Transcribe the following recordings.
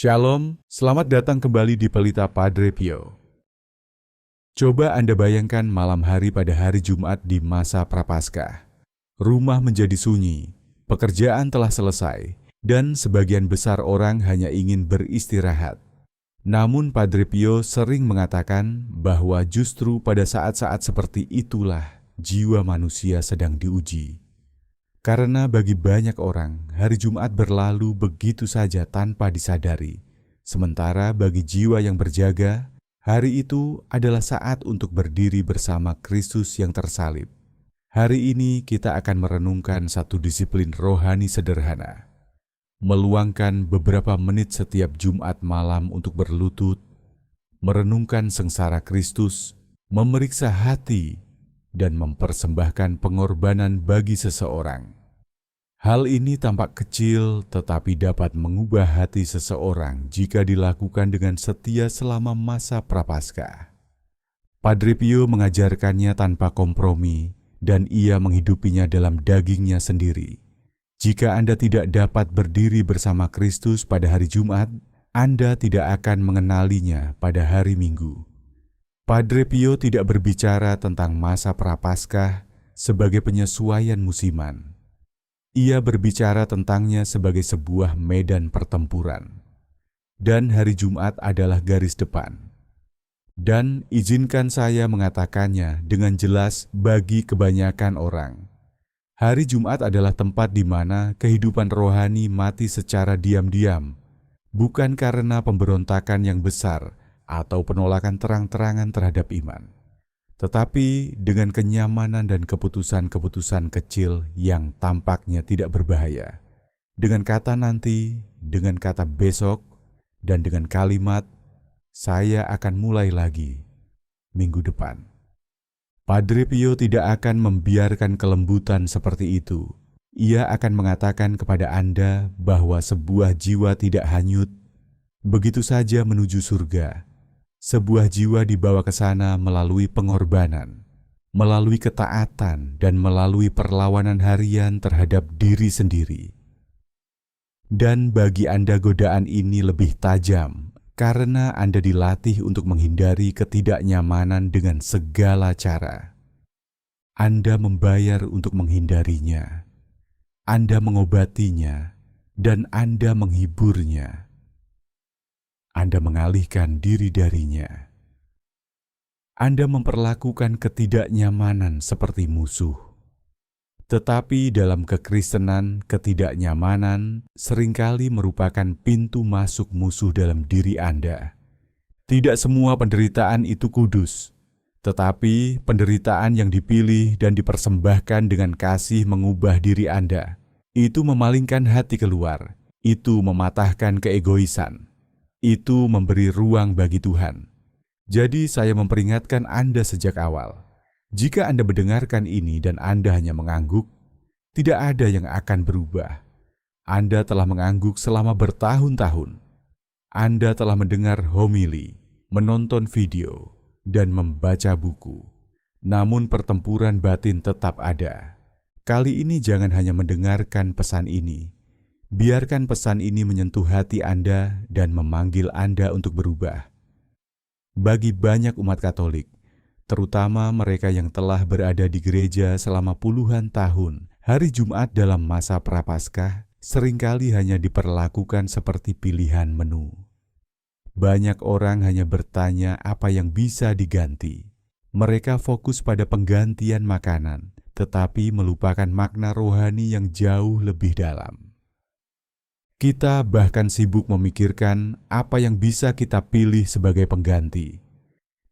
Shalom, selamat datang kembali di Pelita Padre Pio. Coba Anda bayangkan malam hari pada hari Jumat di masa Prapaskah. Rumah menjadi sunyi, pekerjaan telah selesai, dan sebagian besar orang hanya ingin beristirahat. Namun Padre Pio sering mengatakan bahwa justru pada saat-saat seperti itulah jiwa manusia sedang diuji. Karena bagi banyak orang, hari Jumat berlalu begitu saja tanpa disadari. Sementara bagi jiwa yang berjaga, hari itu adalah saat untuk berdiri bersama Kristus yang tersalib. Hari ini kita akan merenungkan satu disiplin rohani sederhana. Meluangkan beberapa menit setiap Jumat malam untuk berlutut, merenungkan sengsara Kristus, memeriksa hati, dan mempersembahkan pengorbanan bagi seseorang. Hal ini tampak kecil tetapi dapat mengubah hati seseorang jika dilakukan dengan setia selama masa Prapaskah. Padre Pio mengajarkannya tanpa kompromi dan ia menghidupinya dalam dagingnya sendiri. Jika Anda tidak dapat berdiri bersama Kristus pada hari Jumat, Anda tidak akan mengenalinya pada hari Minggu. Padre Pio tidak berbicara tentang masa Prapaskah sebagai penyesuaian musiman. Ia berbicara tentangnya sebagai sebuah medan pertempuran. Dan hari Jumat adalah garis depan. Dan izinkan saya mengatakannya dengan jelas bagi kebanyakan orang. Hari Jumat adalah tempat di mana kehidupan rohani mati secara diam-diam, bukan karena pemberontakan yang besar atau penolakan terang-terangan terhadap iman, tetapi dengan kenyamanan dan keputusan-keputusan kecil yang tampaknya tidak berbahaya. Dengan kata nanti, dengan kata besok, dan dengan kalimat, saya akan mulai lagi minggu depan. Padre Pio tidak akan membiarkan kelembutan seperti itu. Ia akan mengatakan kepada Anda bahwa sebuah jiwa tidak hanyut begitu saja menuju surga. Sebuah jiwa dibawa ke sana melalui pengorbanan, melalui ketaatan, dan melalui perlawanan harian terhadap diri sendiri. Dan bagi Anda godaan ini lebih tajam, karena Anda dilatih untuk menghindari ketidaknyamanan dengan segala cara. Anda membayar untuk menghindarinya, Anda mengobatinya, dan Anda menghiburnya. Anda mengalihkan diri darinya. Anda memperlakukan ketidaknyamanan seperti musuh. Tetapi dalam kekristenan, ketidaknyamanan seringkali merupakan pintu masuk musuh dalam diri Anda. Tidak semua penderitaan itu kudus, tetapi penderitaan yang dipilih dan dipersembahkan dengan kasih mengubah diri Anda. Itu memalingkan hati keluar, itu mematahkan keegoisan. Itu memberi ruang bagi Tuhan. Jadi saya memperingatkan Anda sejak awal. Jika Anda mendengarkan ini dan Anda hanya mengangguk, tidak ada yang akan berubah. Anda telah mengangguk selama bertahun-tahun. Anda telah mendengar homili, menonton video, dan membaca buku. Namun pertempuran batin tetap ada. Kali ini jangan hanya mendengarkan pesan ini. Biarkan pesan ini menyentuh hati Anda dan memanggil Anda untuk berubah. Bagi banyak umat Katolik, terutama mereka yang telah berada di gereja selama puluhan tahun, hari Jumat dalam masa Prapaskah seringkali hanya diperlakukan seperti pilihan menu. Banyak orang hanya bertanya apa yang bisa diganti. Mereka fokus pada penggantian makanan, tetapi melupakan makna rohani yang jauh lebih dalam. Kita bahkan sibuk memikirkan apa yang bisa kita pilih sebagai pengganti.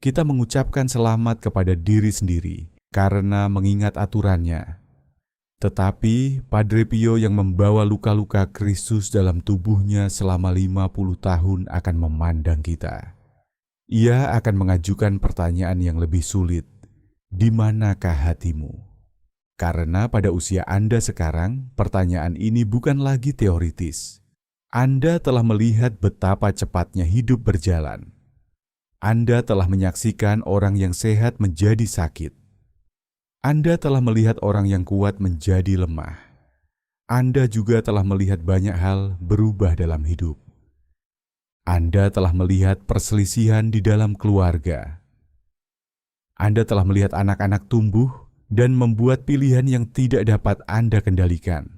Kita mengucapkan selamat kepada diri sendiri karena mengingat aturannya. Tetapi Padre Pio yang membawa luka-luka Kristus dalam tubuhnya selama 50 tahun akan memandang kita. Ia akan mengajukan pertanyaan yang lebih sulit. Di manakah hatimu? Karena pada usia Anda sekarang, pertanyaan ini bukan lagi teoritis. Anda telah melihat betapa cepatnya hidup berjalan. Anda telah menyaksikan orang yang sehat menjadi sakit. Anda telah melihat orang yang kuat menjadi lemah. Anda juga telah melihat banyak hal berubah dalam hidup. Anda telah melihat perselisihan di dalam keluarga. Anda telah melihat anak-anak tumbuh dan membuat pilihan yang tidak dapat Anda kendalikan.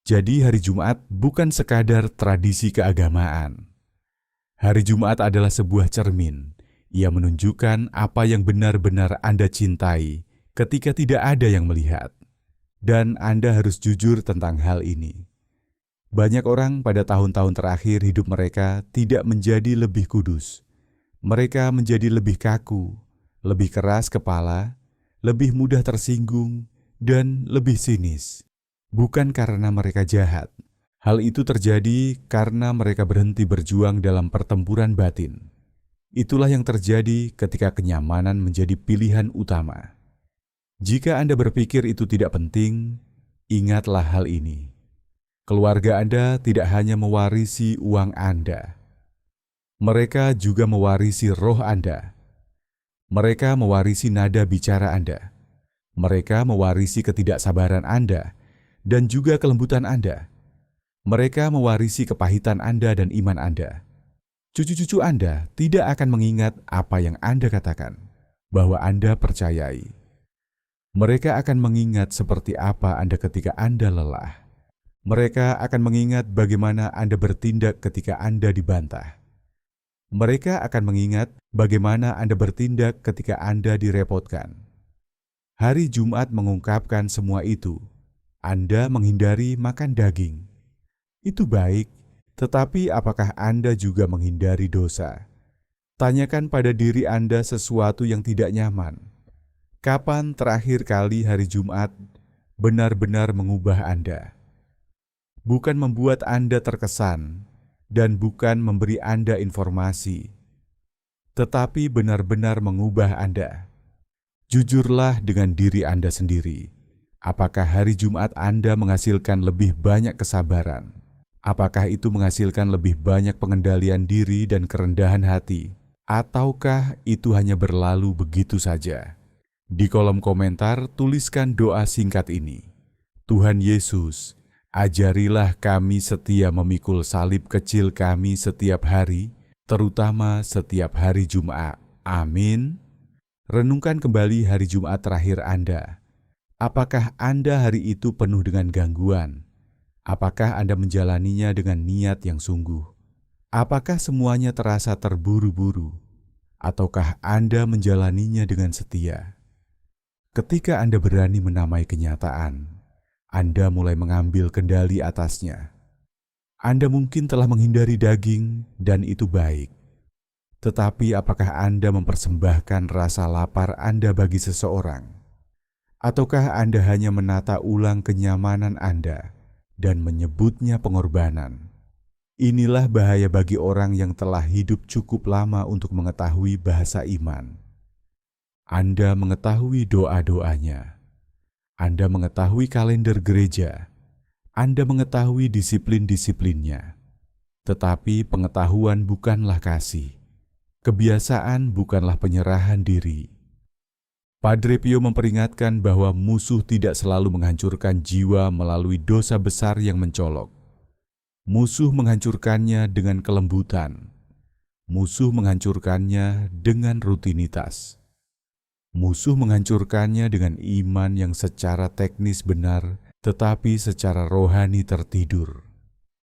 Jadi hari Jumat bukan sekadar tradisi keagamaan. Hari Jumat adalah sebuah cermin. Ia menunjukkan apa yang benar-benar Anda cintai ketika tidak ada yang melihat. Dan Anda harus jujur tentang hal ini. Banyak orang pada tahun-tahun terakhir hidup mereka tidak menjadi lebih kudus. Mereka menjadi lebih kaku, lebih keras kepala, lebih mudah tersinggung, dan lebih sinis. Bukan karena mereka jahat. Hal itu terjadi karena mereka berhenti berjuang dalam pertempuran batin. Itulah yang terjadi ketika kenyamanan menjadi pilihan utama. Jika Anda berpikir itu tidak penting, ingatlah hal ini. Keluarga Anda tidak hanya mewarisi uang Anda. Mereka juga mewarisi roh Anda. Mereka mewarisi nada bicara Anda. Mereka mewarisi ketidaksabaran Anda dan juga kelembutan Anda. Mereka mewarisi kepahitan Anda dan iman Anda. Cucu-cucu Anda tidak akan mengingat apa yang Anda katakan, bahwa Anda percayai. Mereka akan mengingat seperti apa Anda ketika Anda lelah. Mereka akan mengingat bagaimana Anda bertindak ketika Anda dibantah. Mereka akan mengingat bagaimana Anda bertindak ketika Anda direpotkan. Hari Jumat mengungkapkan semua itu. Anda menghindari makan daging. Itu baik, tetapi apakah Anda juga menghindari dosa? Tanyakan pada diri Anda sesuatu yang tidak nyaman. Kapan terakhir kali hari Jumat benar-benar mengubah Anda? Bukan membuat Anda terkesan dan bukan memberi Anda informasi, tetapi benar-benar mengubah Anda. Jujurlah dengan diri Anda sendiri. Apakah hari Jumat Anda menghasilkan lebih banyak kesabaran? Apakah itu menghasilkan lebih banyak pengendalian diri dan kerendahan hati? Ataukah itu hanya berlalu begitu saja? Di kolom komentar tuliskan doa singkat ini. Tuhan Yesus, ajarilah kami setia memikul salib kecil kami setiap hari, terutama setiap hari Jumat. Amin. Renungkan kembali hari Jumat terakhir Anda. Apakah Anda hari itu penuh dengan gangguan? Apakah Anda menjalaninya dengan niat yang sungguh? Apakah semuanya terasa terburu-buru? Ataukah Anda menjalaninya dengan setia? Ketika Anda berani menamai kenyataan, Anda mulai mengambil kendali atasnya. Anda mungkin telah menghindari daging dan itu baik. Tetapi apakah Anda mempersembahkan rasa lapar Anda bagi seseorang? Ataukah Anda hanya menata ulang kenyamanan Anda dan menyebutnya pengorbanan? Inilah bahaya bagi orang yang telah hidup cukup lama untuk mengetahui bahasa iman. Anda mengetahui doa-doanya. Anda mengetahui kalender gereja. Anda mengetahui disiplin-disiplinnya. Tetapi pengetahuan bukanlah kasih. Kebiasaan bukanlah penyerahan diri. Padre Pio memperingatkan bahwa musuh tidak selalu menghancurkan jiwa melalui dosa besar yang mencolok. Musuh menghancurkannya dengan kelembutan. Musuh menghancurkannya dengan rutinitas. Musuh menghancurkannya dengan iman yang secara teknis benar, tetapi secara rohani tertidur.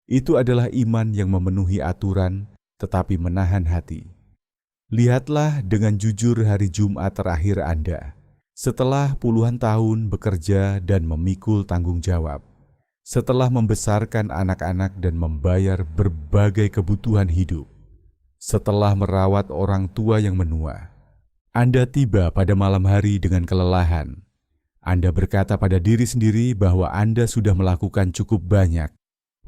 Itu adalah iman yang memenuhi aturan, tetapi menahan hati. Lihatlah dengan jujur hari Jumat terakhir Anda, setelah puluhan tahun bekerja dan memikul tanggung jawab, setelah membesarkan anak-anak dan membayar berbagai kebutuhan hidup, setelah merawat orang tua yang menua. Anda tiba pada malam hari dengan kelelahan. Anda berkata pada diri sendiri bahwa Anda sudah melakukan cukup banyak.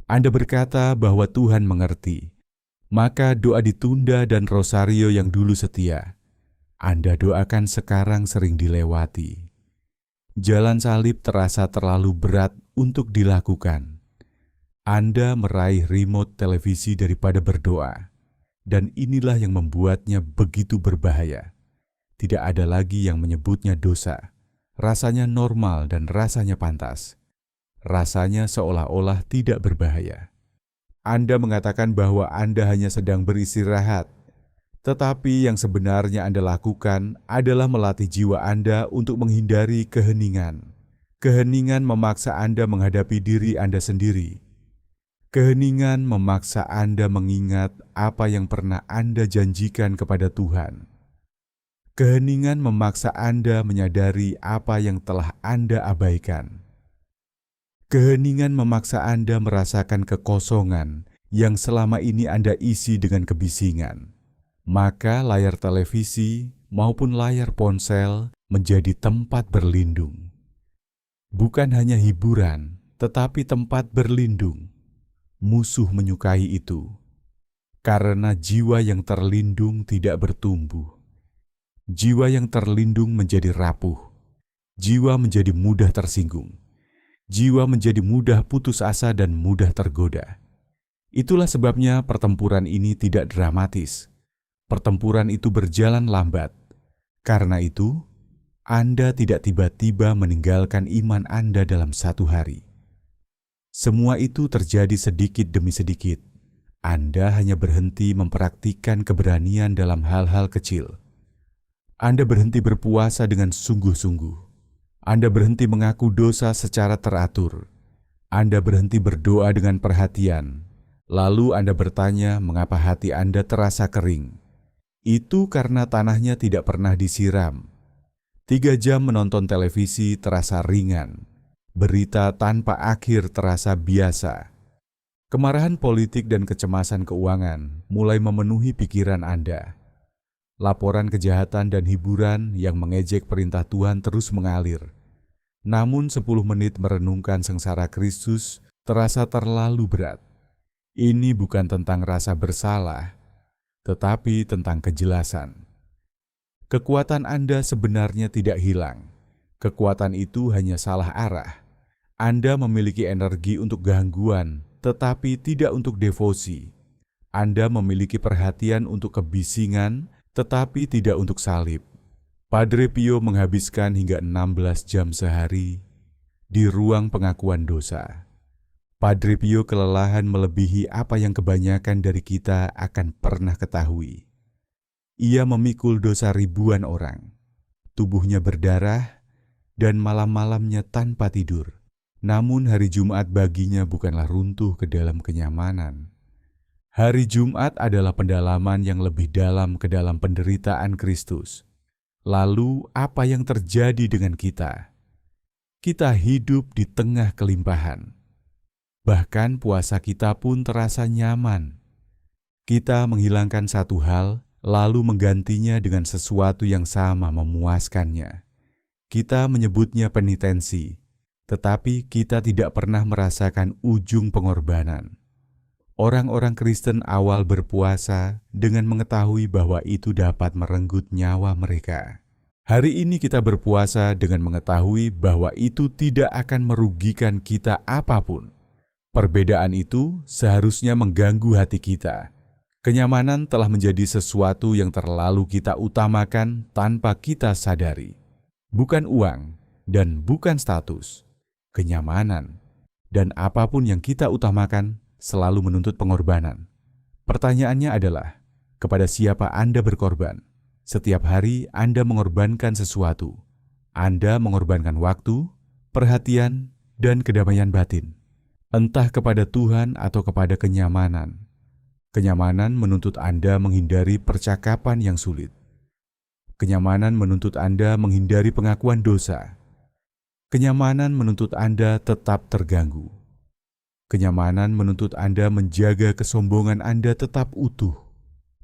Anda berkata bahwa Tuhan mengerti. Maka doa ditunda dan rosario yang dulu setia, Anda doakan sekarang sering dilewati. Jalan salib terasa terlalu berat untuk dilakukan. Anda meraih remote televisi daripada berdoa, dan inilah yang membuatnya begitu berbahaya. Tidak ada lagi yang menyebutnya dosa. Rasanya normal dan rasanya pantas. Rasanya seolah-olah tidak berbahaya. Anda mengatakan bahwa Anda hanya sedang beristirahat, tetapi yang sebenarnya Anda lakukan adalah melatih jiwa Anda untuk menghindari keheningan. Keheningan memaksa Anda menghadapi diri Anda sendiri. Keheningan memaksa Anda mengingat apa yang pernah Anda janjikan kepada Tuhan. Keheningan memaksa Anda menyadari apa yang telah Anda abaikan. Keheningan memaksa Anda merasakan kekosongan yang selama ini Anda isi dengan kebisingan. Maka layar televisi maupun layar ponsel menjadi tempat berlindung. Bukan hanya hiburan, tetapi tempat berlindung. Musuh menyukai itu, karena jiwa yang terlindung tidak bertumbuh. Jiwa yang terlindung menjadi rapuh. Jiwa menjadi mudah tersinggung. Jiwa menjadi mudah putus asa dan mudah tergoda. Itulah sebabnya pertempuran ini tidak dramatis. Pertempuran itu berjalan lambat. Karena itu, Anda tidak tiba-tiba meninggalkan iman Anda dalam satu hari. Semua itu terjadi sedikit demi sedikit. Anda hanya berhenti mempraktikkan keberanian dalam hal-hal kecil. Anda berhenti berpuasa dengan sungguh-sungguh. Anda berhenti mengaku dosa secara teratur. Anda berhenti berdoa dengan perhatian. Lalu Anda bertanya mengapa hati Anda terasa kering. Itu karena tanahnya tidak pernah disiram. 3 jam menonton televisi terasa ringan. Berita tanpa akhir terasa biasa. Kemarahan politik dan kecemasan keuangan mulai memenuhi pikiran Anda. Laporan kejahatan dan hiburan yang mengejek perintah Tuhan terus mengalir. Namun 10 menit merenungkan sengsara Kristus terasa terlalu berat. Ini bukan tentang rasa bersalah, tetapi tentang kejelasan. Kekuatan Anda sebenarnya tidak hilang. Kekuatan itu hanya salah arah. Anda memiliki energi untuk gangguan, tetapi tidak untuk devosi. Anda memiliki perhatian untuk kebisingan, tetapi tidak untuk salib. Padre Pio menghabiskan hingga 16 jam sehari di ruang pengakuan dosa. Padre Pio kelelahan melebihi apa yang kebanyakan dari kita akan pernah ketahui. Ia memikul dosa ribuan orang. Tubuhnya berdarah dan malam-malamnya tanpa tidur. Namun hari Jumat baginya bukanlah runtuh ke dalam kenyamanan. Hari Jumat adalah pendalaman yang lebih dalam ke dalam penderitaan Kristus. Lalu apa yang terjadi dengan kita? Kita hidup di tengah kelimpahan. Bahkan puasa kita pun terasa nyaman. Kita menghilangkan satu hal, lalu menggantinya dengan sesuatu yang sama memuaskannya. Kita menyebutnya penitensi, tetapi kita tidak pernah merasakan ujung pengorbanan. Orang-orang Kristen awal berpuasa dengan mengetahui bahwa itu dapat merenggut nyawa mereka. Hari ini kita berpuasa dengan mengetahui bahwa itu tidak akan merugikan kita apapun. Perbedaan itu seharusnya mengganggu hati kita. Kenyamanan telah menjadi sesuatu yang terlalu kita utamakan tanpa kita sadari. Bukan uang dan bukan status. Kenyamanan dan apapun yang kita utamakan selalu menuntut pengorbanan. Pertanyaannya adalah, kepada siapa Anda berkorban? Setiap hari Anda mengorbankan sesuatu. Anda mengorbankan waktu, perhatian, dan kedamaian batin. Entah kepada Tuhan atau kepada kenyamanan. Kenyamanan menuntut Anda menghindari percakapan yang sulit. Kenyamanan menuntut Anda menghindari pengakuan dosa. Kenyamanan menuntut Anda tetap terganggu. Kenyamanan menuntut Anda menjaga kesombongan Anda tetap utuh.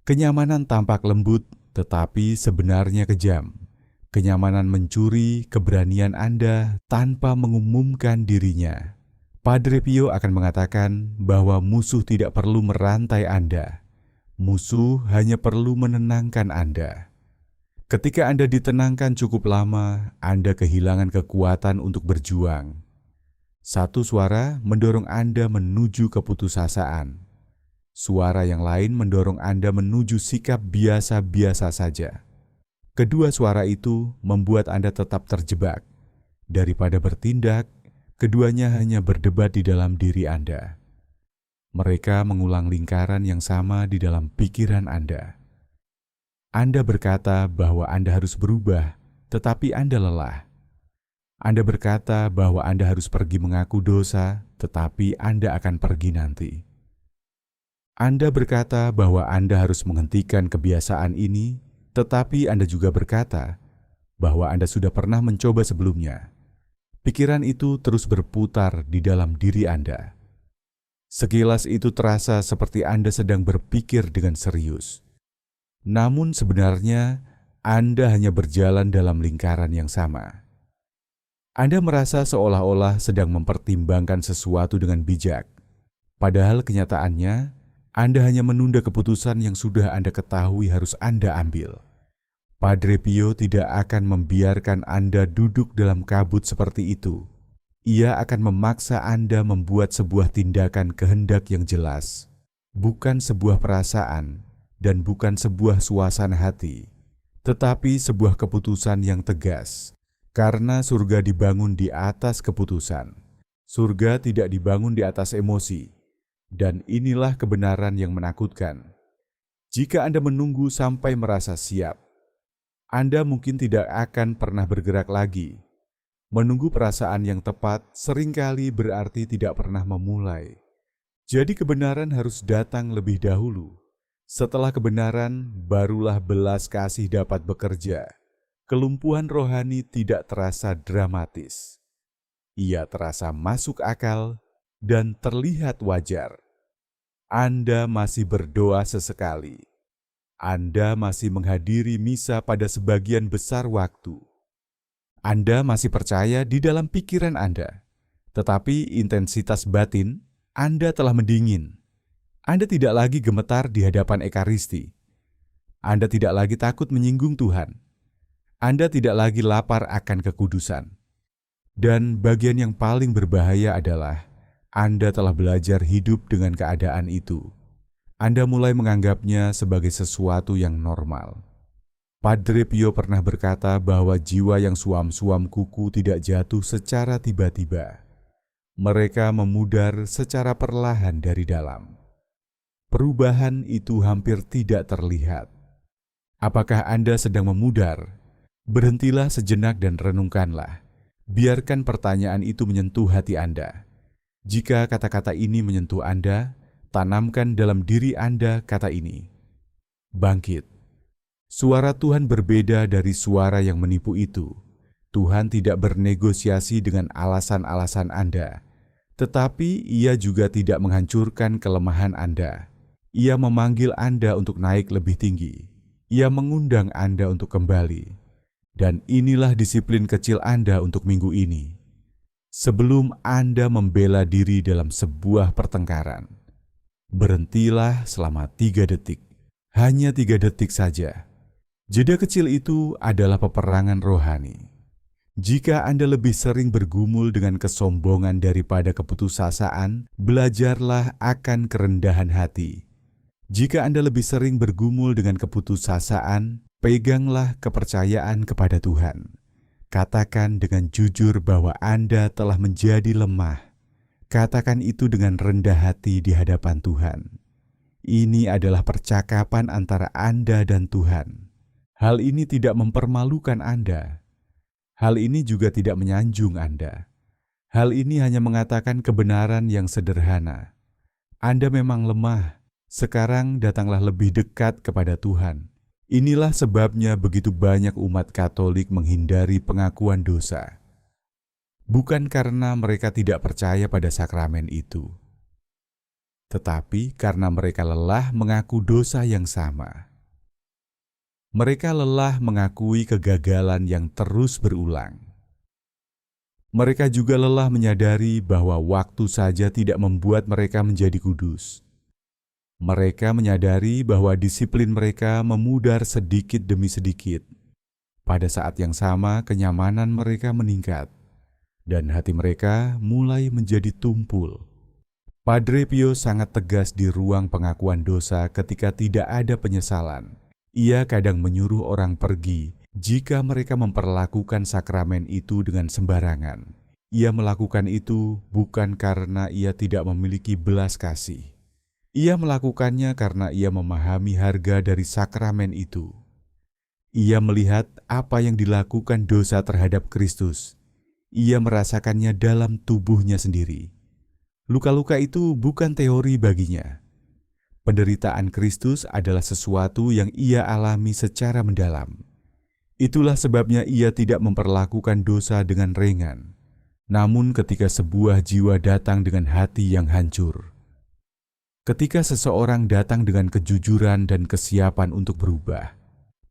Kenyamanan tampak lembut, tetapi sebenarnya kejam. Kenyamanan mencuri keberanian Anda tanpa mengumumkan dirinya. Padre Pio akan mengatakan bahwa musuh tidak perlu merantai Anda. Musuh hanya perlu menenangkan Anda. Ketika Anda ditenangkan cukup lama, Anda kehilangan kekuatan untuk berjuang. Satu suara mendorong Anda menuju keputusasaan. Suara yang lain mendorong Anda menuju sikap biasa-biasa saja. Kedua suara itu membuat Anda tetap terjebak. Daripada bertindak, keduanya hanya berdebat di dalam diri Anda. Mereka mengulang lingkaran yang sama di dalam pikiran Anda. Anda berkata bahwa Anda harus berubah, tetapi Anda lelah. Anda berkata bahwa Anda harus pergi mengaku dosa, tetapi Anda akan pergi nanti. Anda berkata bahwa Anda harus menghentikan kebiasaan ini, tetapi Anda juga berkata bahwa Anda sudah pernah mencoba sebelumnya. Pikiran itu terus berputar di dalam diri Anda. Sekilas itu terasa seperti Anda sedang berpikir dengan serius. Namun sebenarnya Anda hanya berjalan dalam lingkaran yang sama. Anda merasa seolah-olah sedang mempertimbangkan sesuatu dengan bijak. Padahal kenyataannya, Anda hanya menunda keputusan yang sudah Anda ketahui harus Anda ambil. Padre Pio tidak akan membiarkan Anda duduk dalam kabut seperti itu. Ia akan memaksa Anda membuat sebuah tindakan kehendak yang jelas, bukan sebuah perasaan dan bukan sebuah suasana hati, tetapi sebuah keputusan yang tegas. Karena surga dibangun di atas keputusan. Surga tidak dibangun di atas emosi. Dan inilah kebenaran yang menakutkan. Jika Anda menunggu sampai merasa siap, Anda mungkin tidak akan pernah bergerak lagi. Menunggu perasaan yang tepat seringkali berarti tidak pernah memulai. Jadi kebenaran harus datang lebih dahulu. Setelah kebenaran, barulah belas kasih dapat bekerja. Kelumpuhan rohani tidak terasa dramatis. Ia terasa masuk akal dan terlihat wajar. Anda masih berdoa sesekali. Anda masih menghadiri misa pada sebagian besar waktu. Anda masih percaya di dalam pikiran Anda, tetapi intensitas batin Anda telah mendingin. Anda tidak lagi gemetar di hadapan Ekaristi. Anda tidak lagi takut menyinggung Tuhan. Anda tidak lagi lapar akan kekudusan. Dan bagian yang paling berbahaya adalah Anda telah belajar hidup dengan keadaan itu. Anda mulai menganggapnya sebagai sesuatu yang normal. Padre Pio pernah berkata bahwa jiwa yang suam-suam kuku tidak jatuh secara tiba-tiba. Mereka memudar secara perlahan dari dalam. Perubahan itu hampir tidak terlihat. Apakah Anda sedang memudar? Berhentilah sejenak dan renungkanlah. Biarkan pertanyaan itu menyentuh hati Anda. Jika kata-kata ini menyentuh Anda, tanamkan dalam diri Anda kata ini. Bangkit. Suara Tuhan berbeda dari suara yang menipu itu. Tuhan tidak bernegosiasi dengan alasan-alasan Anda, tetapi Ia juga tidak menghancurkan kelemahan Anda. Ia memanggil Anda untuk naik lebih tinggi. Ia mengundang Anda untuk kembali. Dan inilah disiplin kecil Anda untuk minggu ini. Sebelum Anda membela diri dalam sebuah pertengkaran, berhentilah selama 3 detik. Hanya 3 detik saja. Jeda kecil itu adalah peperangan rohani. Jika Anda lebih sering bergumul dengan kesombongan daripada keputusasaan, belajarlah akan kerendahan hati. Jika Anda lebih sering bergumul dengan keputusasaan, peganglah kepercayaan kepada Tuhan. Katakan dengan jujur bahwa Anda telah menjadi lemah. Katakan itu dengan rendah hati di hadapan Tuhan. Ini adalah percakapan antara Anda dan Tuhan. Hal ini tidak mempermalukan Anda. Hal ini juga tidak menyanjung Anda. Hal ini hanya mengatakan kebenaran yang sederhana. Anda memang lemah. Sekarang datanglah lebih dekat kepada Tuhan. Inilah sebabnya begitu banyak umat Katolik menghindari pengakuan dosa. Bukan karena mereka tidak percaya pada sakramen itu, tetapi karena mereka lelah mengaku dosa yang sama. Mereka lelah mengakui kegagalan yang terus berulang. Mereka juga lelah menyadari bahwa waktu saja tidak membuat mereka menjadi kudus. Mereka menyadari bahwa disiplin mereka memudar sedikit demi sedikit. Pada saat yang sama, kenyamanan mereka meningkat, dan hati mereka mulai menjadi tumpul. Padre Pio sangat tegas di ruang pengakuan dosa ketika tidak ada penyesalan. Ia kadang menyuruh orang pergi jika mereka memperlakukan sakramen itu dengan sembarangan. Ia melakukan itu bukan karena ia tidak memiliki belas kasih, Ia melakukannya karena ia memahami harga dari sakramen itu. Ia melihat apa yang dilakukan dosa terhadap Kristus. Ia merasakannya dalam tubuhnya sendiri. Luka-luka itu bukan teori baginya. Penderitaan Kristus adalah sesuatu yang ia alami secara mendalam. Itulah sebabnya ia tidak memperlakukan dosa dengan ringan. Namun ketika sebuah jiwa datang dengan hati yang hancur, ketika seseorang datang dengan kejujuran dan kesiapan untuk berubah,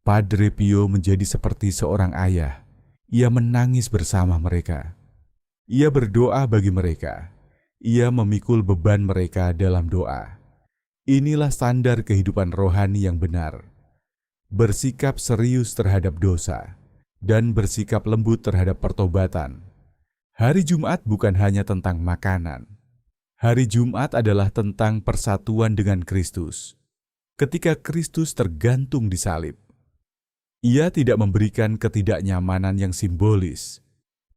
Padre Pio menjadi seperti seorang ayah. Ia menangis bersama mereka. Ia berdoa bagi mereka. Ia memikul beban mereka dalam doa. Inilah standar kehidupan rohani yang benar. Bersikap serius terhadap dosa dan bersikap lembut terhadap pertobatan. Hari Jumat bukan hanya tentang makanan. Hari Jumat adalah tentang persatuan dengan Kristus. Ketika Kristus tergantung di salib, Ia tidak memberikan ketidaknyamanan yang simbolis.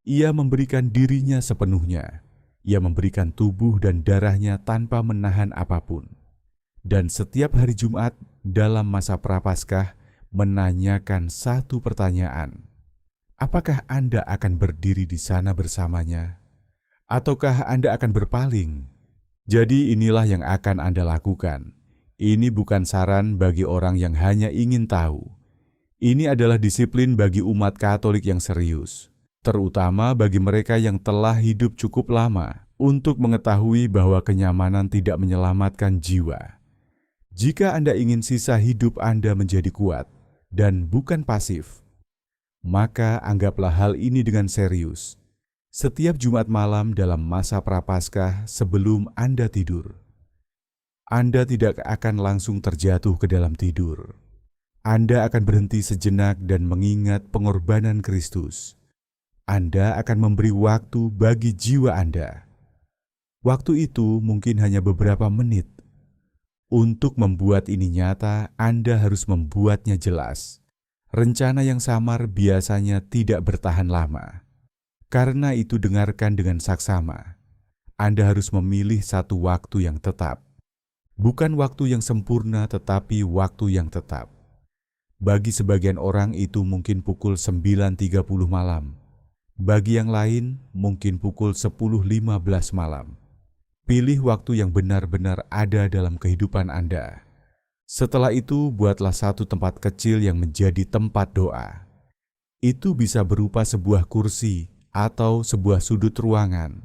Ia memberikan dirinya sepenuhnya. Ia memberikan tubuh dan darahnya tanpa menahan apapun. Dan setiap hari Jumat dalam masa Prapaskah menanyakan satu pertanyaan. Apakah Anda akan berdiri di sana bersamanya? Ataukah Anda akan berpaling? Jadi inilah yang akan Anda lakukan. Ini bukan saran bagi orang yang hanya ingin tahu. Ini adalah disiplin bagi umat Katolik yang serius, terutama bagi mereka yang telah hidup cukup lama untuk mengetahui bahwa kenyamanan tidak menyelamatkan jiwa. Jika Anda ingin sisa hidup Anda menjadi kuat dan bukan pasif, maka anggaplah hal ini dengan serius. Setiap Jumat malam dalam masa Prapaskah sebelum Anda tidur, Anda tidak akan langsung terjatuh ke dalam tidur. Anda akan berhenti sejenak dan mengingat pengorbanan Kristus. Anda akan memberi waktu bagi jiwa Anda. Waktu itu mungkin hanya beberapa menit. Untuk membuat ini nyata, Anda harus membuatnya jelas. Rencana yang samar biasanya tidak bertahan lama. Karena itu dengarkan dengan saksama. Anda harus memilih satu waktu yang tetap. Bukan waktu yang sempurna, tetapi waktu yang tetap. Bagi sebagian orang itu mungkin pukul 9.30 malam. Bagi yang lain mungkin pukul 10.15 malam. Pilih waktu yang benar-benar ada dalam kehidupan Anda. Setelah itu, buatlah satu tempat kecil yang menjadi tempat doa. Itu bisa berupa sebuah kursi atau sebuah sudut ruangan.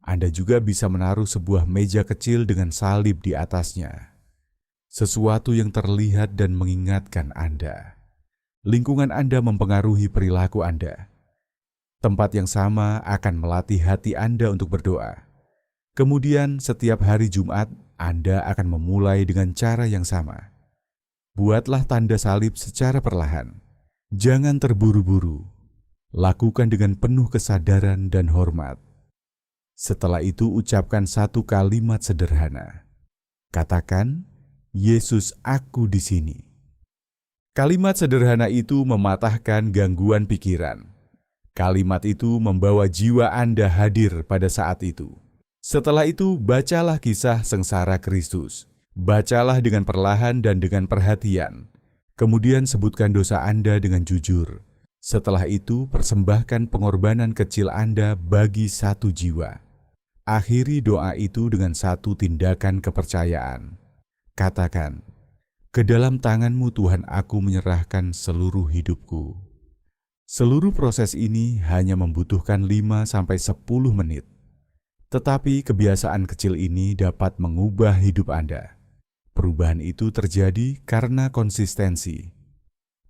Anda juga bisa menaruh sebuah meja kecil dengan salib di atasnya. Sesuatu yang terlihat dan mengingatkan Anda. Lingkungan Anda mempengaruhi perilaku Anda. Tempat yang sama akan melatih hati Anda untuk berdoa. Kemudian setiap hari Jumat, Anda akan memulai dengan cara yang sama. Buatlah tanda salib secara perlahan. Jangan terburu-buru. Lakukan dengan penuh kesadaran dan hormat. Setelah itu ucapkan satu kalimat sederhana. Katakan, Yesus, aku di sini. Kalimat sederhana itu mematahkan gangguan pikiran. Kalimat itu membawa jiwa Anda hadir pada saat itu. Setelah itu, bacalah kisah sengsara Kristus. Bacalah dengan perlahan dan dengan perhatian. Kemudian sebutkan dosa Anda dengan jujur. Setelah itu, persembahkan pengorbanan kecil Anda bagi satu jiwa. Akhiri doa itu dengan satu tindakan kepercayaan. Katakan, ke dalam tangan-Mu Tuhan aku menyerahkan seluruh hidupku. Seluruh proses ini hanya membutuhkan 5-10 menit. Tetapi kebiasaan kecil ini dapat mengubah hidup Anda. Perubahan itu terjadi karena konsistensi.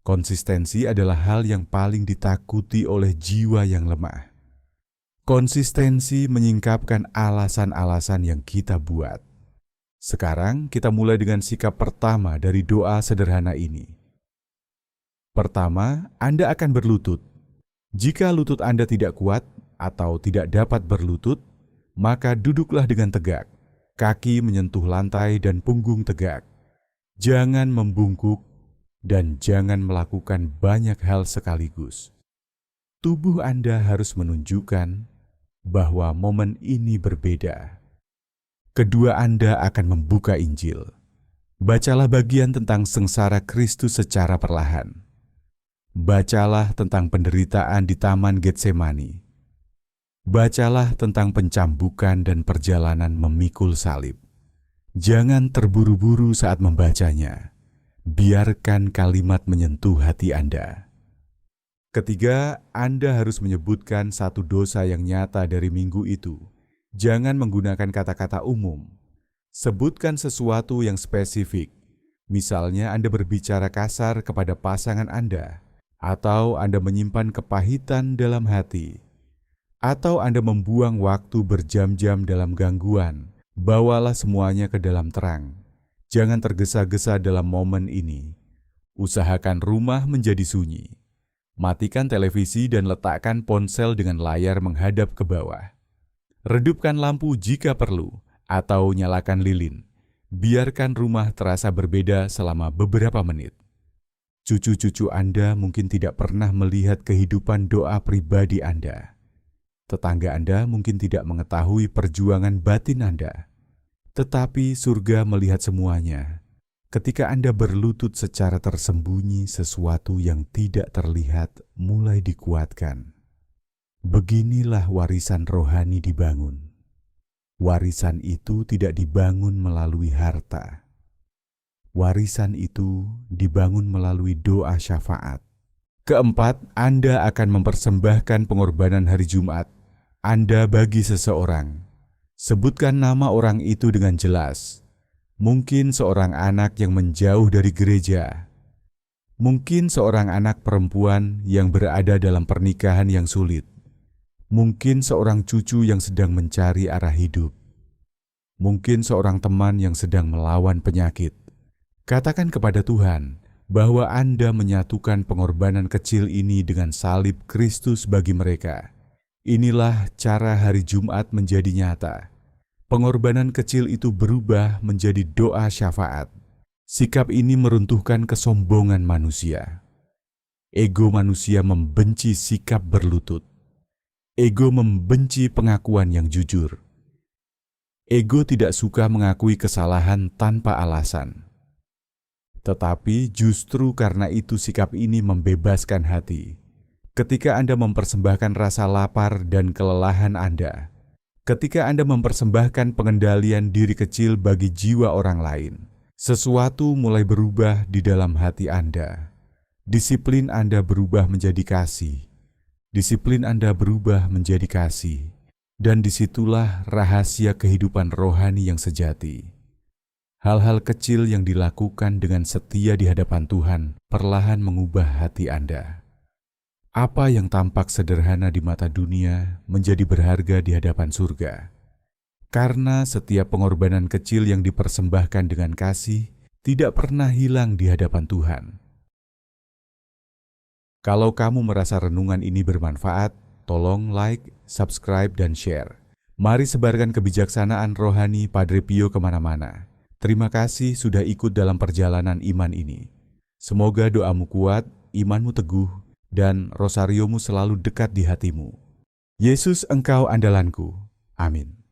Konsistensi adalah hal yang paling ditakuti oleh jiwa yang lemah. Konsistensi menyingkapkan alasan-alasan yang kita buat. Sekarang kita mulai dengan sikap pertama dari doa sederhana ini. Pertama, Anda akan berlutut. Jika lutut Anda tidak kuat atau tidak dapat berlutut, maka duduklah dengan tegak, kaki menyentuh lantai dan punggung tegak. Jangan membungkuk dan jangan melakukan banyak hal sekaligus. Tubuh Anda harus menunjukkan bahwa momen ini berbeda. kedua Anda akan membuka Injil. Bacalah bagian tentang sengsara Kristus secara perlahan. Bacalah tentang penderitaan di Taman Getsemani. Bacalah tentang pencambukan dan perjalanan memikul salib. Jangan terburu-buru saat membacanya. Biarkan kalimat menyentuh hati Anda. Ketiga, Anda harus menyebutkan satu dosa yang nyata dari minggu itu. Jangan menggunakan kata-kata umum. Sebutkan sesuatu yang spesifik. Misalnya Anda berbicara kasar kepada pasangan Anda, atau Anda menyimpan kepahitan dalam hati, atau Anda membuang waktu berjam-jam dalam gangguan. Bawalah semuanya ke dalam terang. Jangan tergesa-gesa dalam momen ini. Usahakan rumah menjadi sunyi. Matikan televisi dan letakkan ponsel dengan layar menghadap ke bawah. Redupkan lampu jika perlu, atau nyalakan lilin. Biarkan rumah terasa berbeda selama beberapa menit. Cucu-cucu Anda mungkin tidak pernah melihat kehidupan doa pribadi Anda. Tetangga Anda mungkin tidak mengetahui perjuangan batin Anda. Tetapi surga melihat semuanya. Ketika Anda berlutut secara tersembunyi, sesuatu yang tidak terlihat mulai dikuatkan. Beginilah warisan rohani dibangun. Warisan itu tidak dibangun melalui harta. Warisan itu dibangun melalui doa syafaat. Keempat, Anda akan mempersembahkan pengorbanan hari Jumat Anda bagi seseorang. Sebutkan nama orang itu dengan jelas. Mungkin seorang anak yang menjauh dari gereja. Mungkin seorang anak perempuan yang berada dalam pernikahan yang sulit. Mungkin seorang cucu yang sedang mencari arah hidup. Mungkin seorang teman yang sedang melawan penyakit. Katakan kepada Tuhan bahwa Anda menyatukan pengorbanan kecil ini dengan salib Kristus bagi mereka. Inilah cara hari Jumat menjadi nyata. Pengorbanan kecil itu berubah menjadi doa syafaat. Sikap ini meruntuhkan kesombongan manusia. Ego manusia membenci sikap berlutut. Ego membenci pengakuan yang jujur. Ego tidak suka mengakui kesalahan tanpa alasan. Tetapi justru karena itu sikap ini membebaskan hati. Ketika Anda mempersembahkan rasa lapar dan kelelahan Anda, ketika Anda mempersembahkan pengendalian diri kecil bagi jiwa orang lain, sesuatu mulai berubah di dalam hati Anda. Disiplin Anda berubah menjadi kasih. Disiplin Anda berubah menjadi kasih. Dan disitulah rahasia kehidupan rohani yang sejati. Hal-hal kecil yang dilakukan dengan setia di hadapan Tuhan perlahan mengubah hati Anda. Apa yang tampak sederhana di mata dunia menjadi berharga di hadapan surga. Karena setiap pengorbanan kecil yang dipersembahkan dengan kasih tidak pernah hilang di hadapan Tuhan. Kalau kamu merasa renungan ini bermanfaat, tolong like, subscribe, dan share. Mari sebarkan kebijaksanaan rohani Padre Pio kemana-mana. Terima kasih sudah ikut dalam perjalanan iman ini. Semoga doamu kuat, imanmu teguh, dan rosariomu selalu dekat di hatimu. Yesus, Engkau andalanku. Amin.